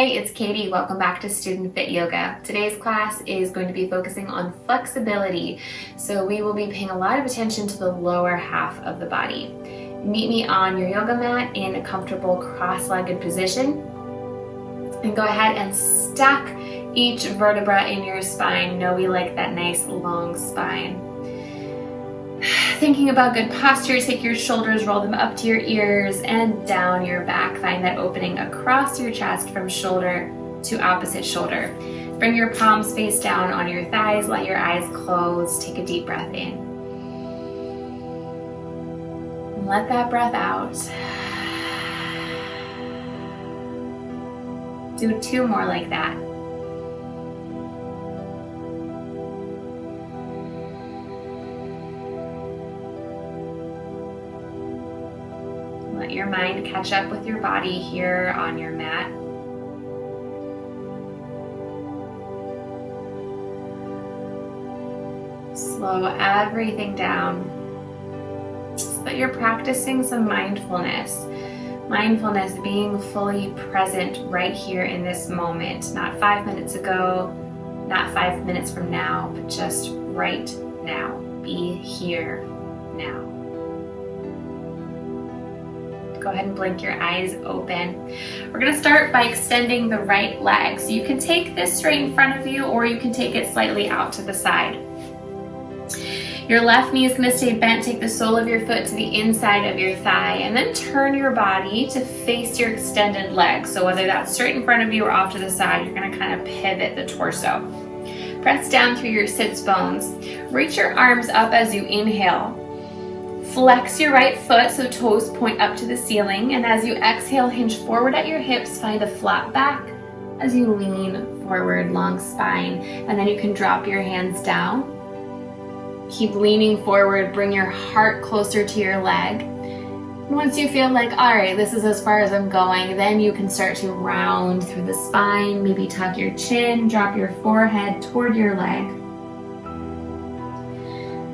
Hey, it's Katie. Welcome back to StudentFit Yoga. Today's class is going to be focusing on flexibility, so we will be paying a lot of attention to the lower half of the body. Meet me on your yoga mat in a comfortable cross-legged position, and go ahead and stack each vertebra in your spine. Know we like that nice long spine. Thinking about good posture, take your shoulders, roll them up to your ears and down your back. Find that opening across your chest from shoulder to opposite shoulder. Bring your palms face down on your thighs. Let your eyes close. Take a deep breath in. And let that breath out. Do 2 more like that. Let your mind catch up with your body here on your mat. Slow everything down so that you're practicing some mindfulness. Mindfulness, being fully present right here in this moment, not 5 minutes ago, not 5 minutes from now, but just right now. Be here now. Go ahead and blink your eyes open. We're going to start by extending the right leg. So you can take this straight in front of you, or you can take it slightly out to the side. Your left knee is going to stay bent. Take the sole of your foot to the inside of your thigh, and then turn your body to face your extended leg. So whether that's straight in front of you or off to the side, you're going to kind of pivot the torso. Press down through your sits bones. Reach your arms up as you inhale. Flex your right foot so toes point up to the ceiling, and as you exhale, hinge forward at your hips. Find a flat back as you lean forward, long spine, and then you can drop your hands down. Keep leaning forward, bring your heart closer to your leg. And once you feel like, all right, this is as far as I'm going, then you can start to round through the spine, maybe tuck your chin, drop your forehead toward your leg.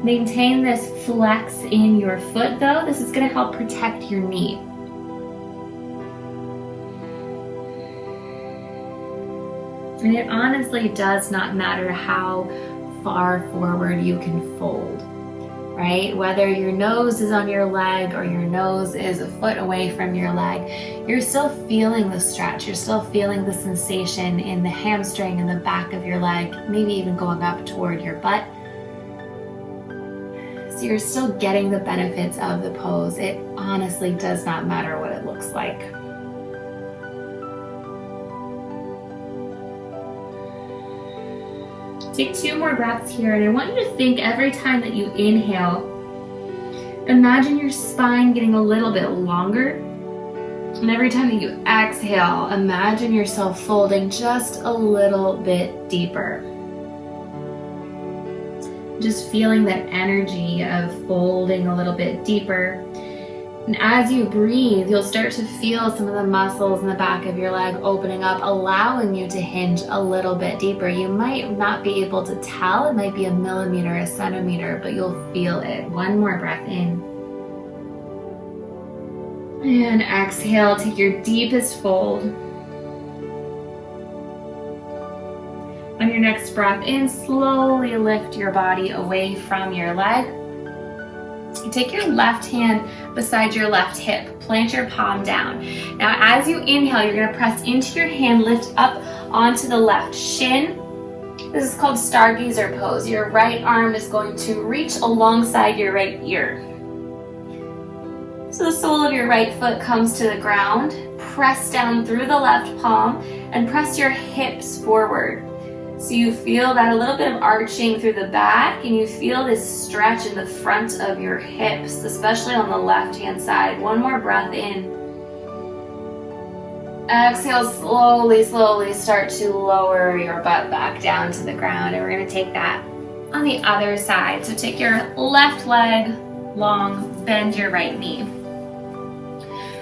Maintain this flex in your foot though. This is going to help protect your knee. And it honestly does not matter how far forward you can fold, right? Whether your nose is on your leg or your nose is a foot away from your leg, you're still feeling the stretch. You're still feeling the sensation in the hamstring and the back of your leg, maybe even going up toward your butt. So you're still getting the benefits of the pose. It honestly does not matter what it looks like. Take 2 more breaths here, and I want you to think every time that you inhale, imagine your spine getting a little bit longer. And every time that you exhale, imagine yourself folding just a little bit deeper. Just feeling that energy of folding a little bit deeper. And as you breathe, you'll start to feel some of the muscles in the back of your leg opening up, allowing you to hinge a little bit deeper. You might not be able to tell, it might be a millimeter, a centimeter, but you'll feel it. 1 more breath in. And exhale, take your deepest fold. On your next breath in, slowly lift your body away from your leg. You take your left hand beside your left hip, plant your palm down. Now as you inhale, you're going to press into your hand, lift up onto the left shin. This is called stargazer pose. Your right arm is going to reach alongside your right ear. So the sole of your right foot comes to the ground. Press down through the left palm and press your hips forward. So you feel that a little bit of arching through the back, and you feel this stretch in the front of your hips, especially on the left-hand side. 1 more breath in. Exhale, slowly start to lower your butt back down to the ground, and we're going to take that on the other side. So take your left leg long, bend your right knee.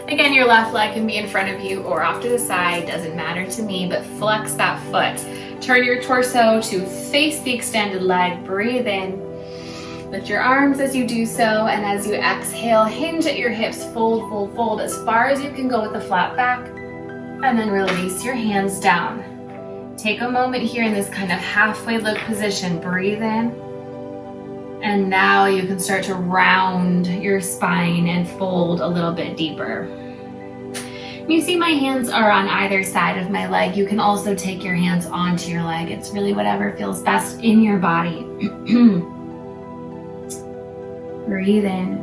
Again, your left leg can be in front of you or off to the side, doesn't matter to me, but flex that foot. Turn your torso to face the extended leg. Breathe in. Lift your arms as you do so, and as you exhale, hinge at your hips, fold as far as you can go with the flat back. And then release your hands down. Take a moment here in this kind of halfway lift position. Breathe in. And now you can start to round your spine and fold a little bit deeper. You see my hands are on either side of my leg. You can also take your hands onto your leg. It's really whatever feels best in your body. Breathe in.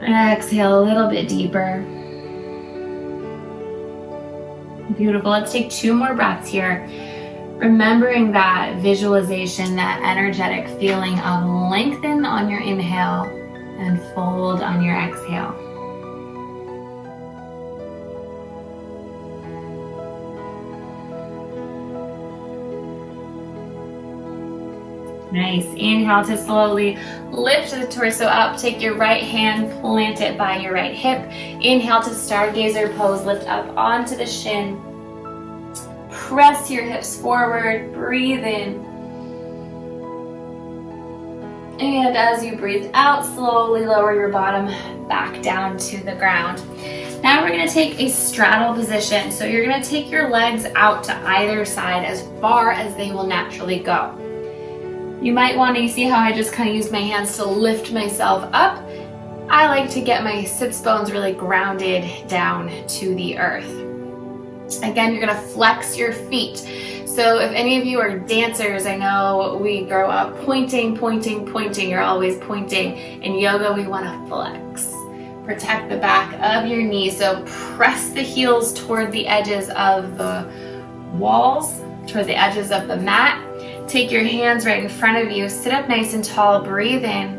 Exhale a little bit deeper. Beautiful. Let's take 2 more breaths here. Remembering that visualization, that energetic feeling of lengthen on your inhale and fold on your exhale. Nice. Inhale to slowly lift the torso up. Take your right hand, plant it by your right hip. Inhale to stargazer pose. Lift up onto the shin. Press your hips forward. Breathe in. And as you breathe out, slowly lower your bottom back down to the ground. Now we're going to take a straddle position. So you're going to take your legs out to either side as far as they will naturally go. You might want to, you see how I just kind of used my hands to lift myself up? I like to get my sits bones really grounded down to the earth. Again, you're going to flex your feet. So if any of you are dancers, I know we grow up pointing. You're always pointing. In yoga, we want to flex. Protect the back of your knees. So press the heels toward the edges of the walls, toward the edges of the mat. Take your hands right in front of you. Sit up nice and tall. Breathe in.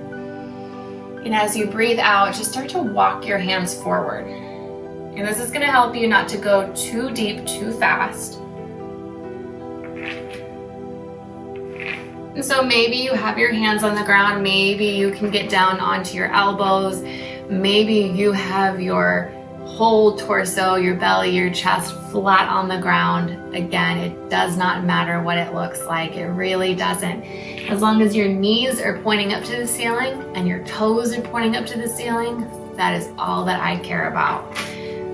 And as you breathe out, just start to walk your hands forward. And this is going to help you not to go too deep, too fast. And so maybe you have your hands on the ground. Maybe you can get down onto your elbows. Maybe you have your whole torso, your belly, your chest flat on the ground. Again, it does not matter what it looks like. It really doesn't. As long as your knees are pointing up to the ceiling and your toes are pointing up to the ceiling, that is all that I care about.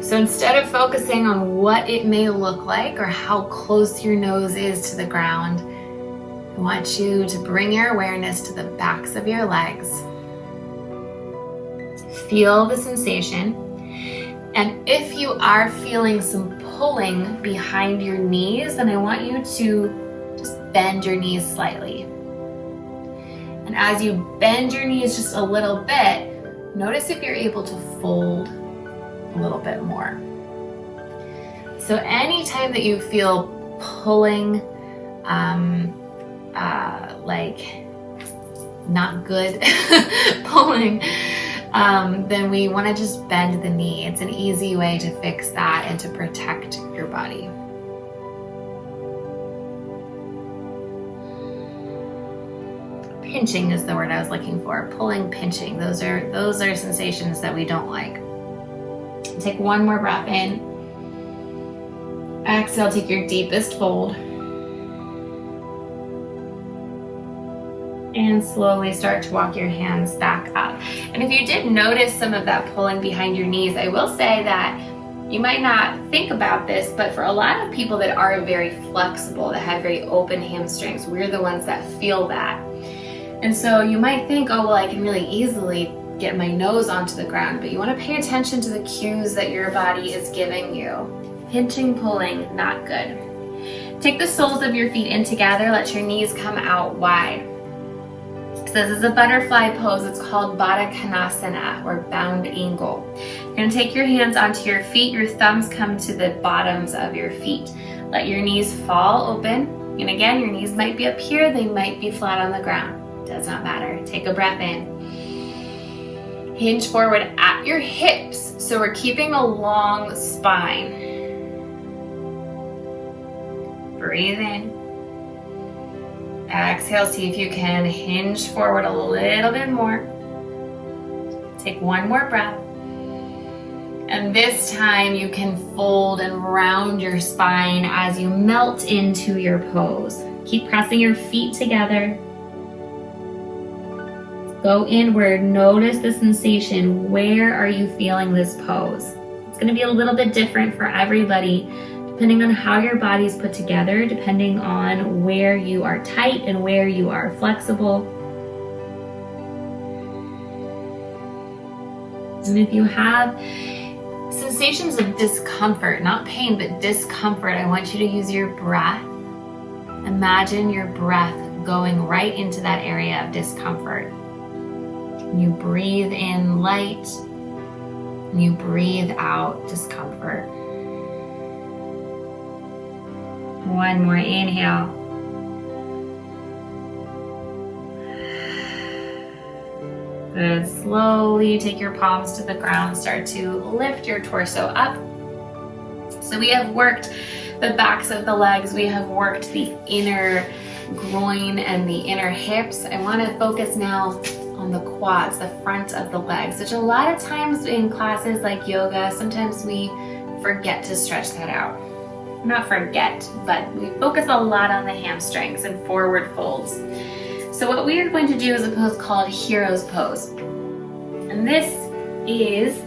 So instead of focusing on what it may look like or how close your nose is to the ground, I want you to bring your awareness to the backs of your legs. Feel the sensation. And if you are feeling some pulling behind your knees, then I want you to just bend your knees slightly. And as you bend your knees just a little bit, notice if you're able to fold a little bit more. So anytime that you feel pulling, like not good pulling, then we want to just bend the knee. It's an easy way to fix that and to protect your body. Pinching is the word I was looking for. Pulling, pinching. Those are sensations that we don't like. Take one more breath in. Exhale, take your deepest fold. And slowly start to walk your hands back up. And if you did notice some of that pulling behind your knees, I will say that you might not think about this, but for a lot of people that are very flexible, that have very open hamstrings, we're the ones that feel that. And so you might think, oh, well, I can really easily get my nose onto the ground, but you want to pay attention to the cues that your body is giving you. Pinching, pulling, not good. Take the soles of your feet in together, let your knees come out wide. So this is a butterfly pose. It's called Baddha Konasana, or bound angle. You're going to take your hands onto your feet. Your thumbs come to the bottoms of your feet. Let your knees fall open. And again, your knees might be up here. They might be flat on the ground. Does not matter. Take a breath in. Hinge forward at your hips. So we're keeping a long spine. Breathe in. Exhale, see if you can hinge forward a little bit more. Take one more breath. And this time you can fold and round your spine as you melt into your pose. Keep pressing your feet together. Go inward, notice the sensation. Where are you feeling this pose? It's going to be a little bit different for everybody, depending on how your body's put together, depending on where you are tight and where you are flexible. And if you have sensations of discomfort, not pain, but discomfort, I want you to use your breath. Imagine your breath going right into that area of discomfort. You breathe in light, and you breathe out discomfort. One more inhale. Good. Slowly take your palms to the ground. Start to lift your torso up. So we have worked the backs of the legs. We have worked the inner groin and the inner hips. I want to focus now on the quads, the front of the legs, which a lot of times in classes like yoga, sometimes we forget to stretch that out. Not forget, but we focus a lot on the hamstrings and forward folds. So what we are going to do is a pose called Hero's Pose. And this is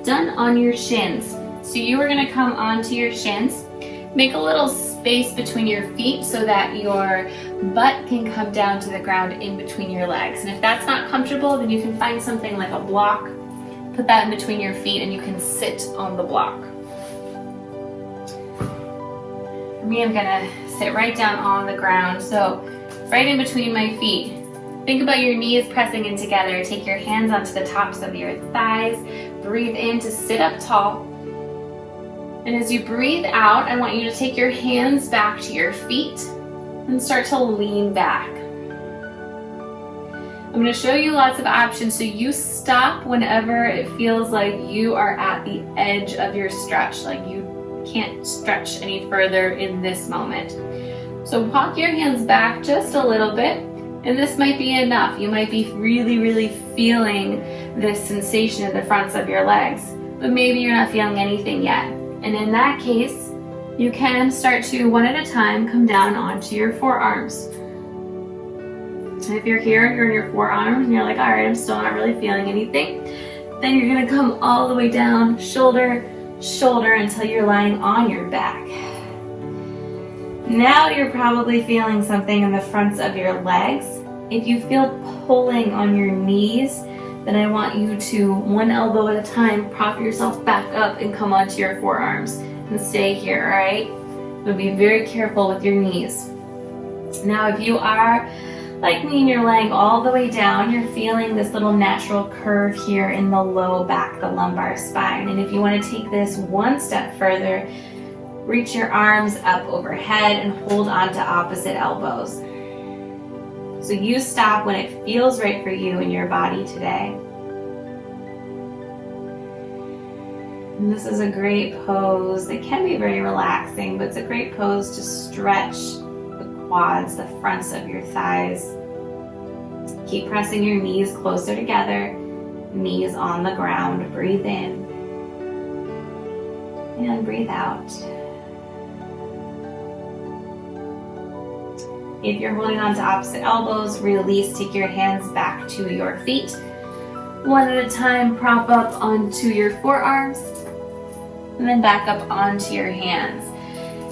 done on your shins. So you are going to come onto your shins, make a little space between your feet so that your butt can come down to the ground in between your legs. And if that's not comfortable, then you can find something like a block, put that in between your feet, and you can sit on the block. For me, I'm gonna sit right down on the ground, so right in between my feet. Think about your knees pressing in together. Take your hands onto the tops of your thighs. Breathe in to sit up tall. And as you breathe out, I want you to take your hands back to your feet and start to lean back. I'm going to show you lots of options, so you stop whenever it feels like you are at the edge of your stretch, like you can't stretch any further in this moment. So walk your hands back just a little bit, and this might be enough. You might be really feeling this sensation in the fronts of your legs, but maybe you're not feeling anything yet. And in that case, you can start to, one at a time, come down onto your forearms. And if you're here and you're in your forearms and you're like, all right, I'm still not really feeling anything, then you're gonna come all the way down, shoulder, shoulder, until you're lying on your back. Now you're probably feeling something in the fronts of your legs. If you feel pulling on your knees, then I want you to, one elbow at a time, prop yourself back up and come onto your forearms and stay here, all right? But be very careful with your knees. Now, if you are like me and you're laying all the way down, you're feeling this little natural curve here in the low back, the lumbar spine. And if you want to take this one step further, reach your arms up overhead and hold on to opposite elbows. So you stop when it feels right for you in your body today. And this is a great pose that can be very relaxing, but it's a great pose to stretch the quads, the fronts of your thighs. Keep pressing your knees closer together, knees on the ground. Breathe in and breathe out. If you're holding on to opposite elbows, release, take your hands back to your feet. One at a time, prop up onto your forearms, and then back up onto your hands.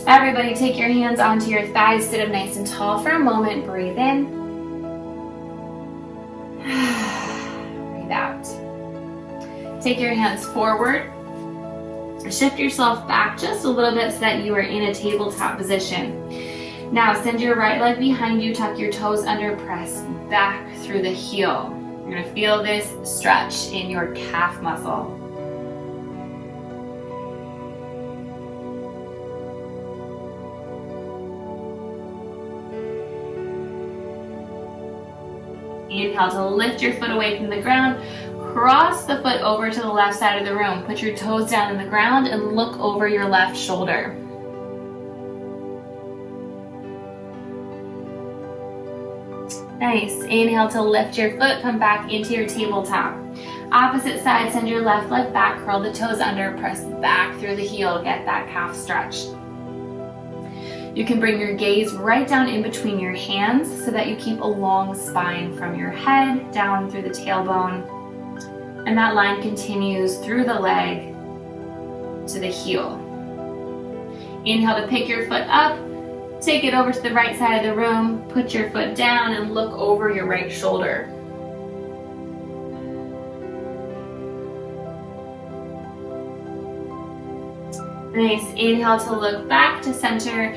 Everybody take your hands onto your thighs, sit up nice and tall for a moment, breathe in. Breathe out. Take your hands forward. Shift yourself back just a little bit so that you are in a tabletop position. Now send your right leg behind you, tuck your toes under, press back through the heel. You're going to feel this stretch in your calf muscle. Inhale to lift your foot away from the ground. Cross the foot over to the left side of the room. Put your toes down on the ground and look over your left shoulder. Nice. Inhale to lift your foot, come back into your tabletop. Opposite side, send your left leg back, curl the toes under, press back through the heel, get that calf stretch. You can bring your gaze right down in between your hands so that you keep a long spine from your head down through the tailbone. And that line continues through the leg to the heel. Inhale to pick your foot up, take it over to the right side of the room, put your foot down and look over your right shoulder. Nice. Inhale to look back to center.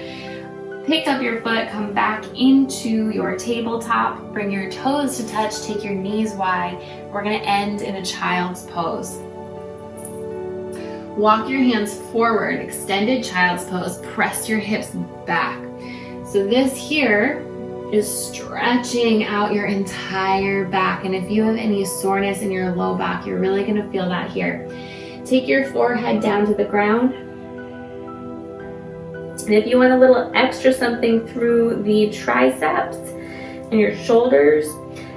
Pick up your foot, come back into your tabletop, bring your toes to touch, take your knees wide. We're going to end in a child's pose. Walk your hands forward, extended child's pose, press your hips back. So this here is stretching out your entire back, and if you have any soreness in your low back, you're really going to feel that here. Take your forehead down to the ground. And if you want a little extra something through the triceps and your shoulders,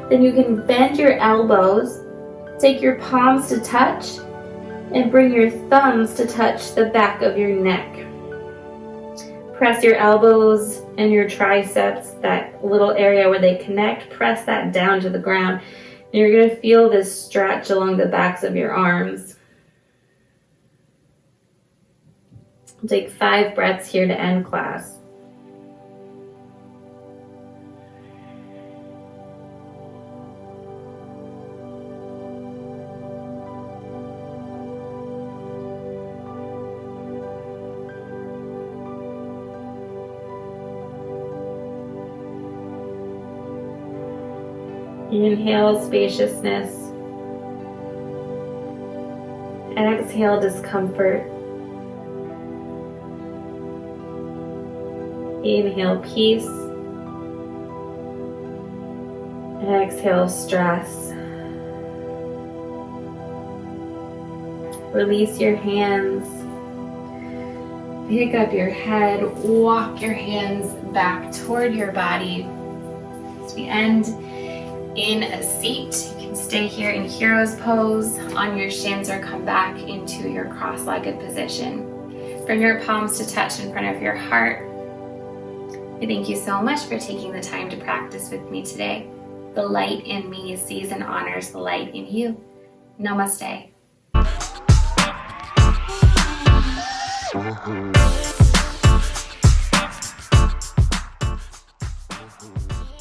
then you can bend your elbows, take your palms to touch, and bring your thumbs to touch the back of your neck. Press your elbows and your triceps, that little area where they connect, press that down to the ground. And you're going to feel this stretch along the backs of your arms. Take 5 breaths here to end class. Inhale spaciousness. And exhale discomfort. Inhale peace. And exhale stress. Release your hands. Pick up your head. Walk your hands back toward your body. As we end in a seat, you can stay here in hero's pose on your shins or come back into your cross-legged position. Bring your palms to touch in front of your heart. I thank you so much for taking the time to practice with me today. The light in me sees and honors the light in you. Namaste.